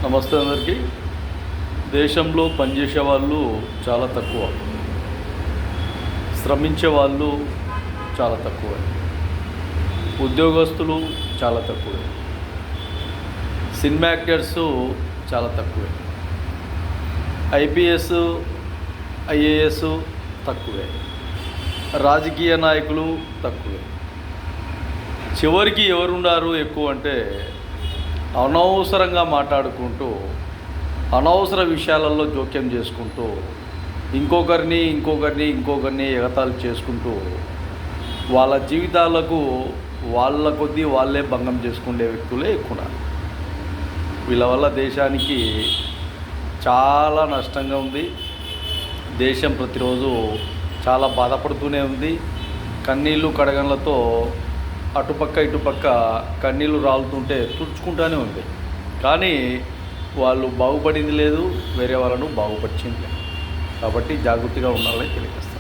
నమస్తే అందరికీ. దేశంలో పనిచేసే వాళ్ళు చాలా తక్కువ, శ్రమించే వాళ్ళు చాలా తక్కువ, ఉద్యోగస్తులు చాలా తక్కువే, సినిమా యాక్టర్స్ చాలా తక్కువే, ఐపీఎస్ ఐఏఎస్ తక్కువే, రాజకీయ నాయకులు తక్కువే. చివరికి ఎవరున్నారు ఎక్కువ అంటే అనవసరంగా మాట్లాడుకుంటూ, అనవసర విషయాలలో జోక్యం చేసుకుంటూ, ఇంకొకరిని ఎగతాళి చేసుకుంటూ వాళ్ళ జీవితాలకు వాళ్ళ కొద్దీ వాళ్ళే భంగం చేసుకునే వ్యక్తులే ఎక్కువ. వీళ్ళ వల్ల దేశానికి చాలా నష్టంగా ఉంది. దేశం ప్రతిరోజు చాలా బాధపడుతూనే ఉంది. కన్నీళ్ళు కడగండ్లతో అటుపక్క ఇటుపక్క కన్నీళ్ళు రాలుతుంటే తుడుచుకుంటూనే ఉంది. కానీ వాళ్ళు బాగుపడింది లేదు, వేరే వాళ్ళను బాగుపరిచింది లేదు. కాబట్టి జాగృతిగా ఉండాలని తెలియజేస్తాను.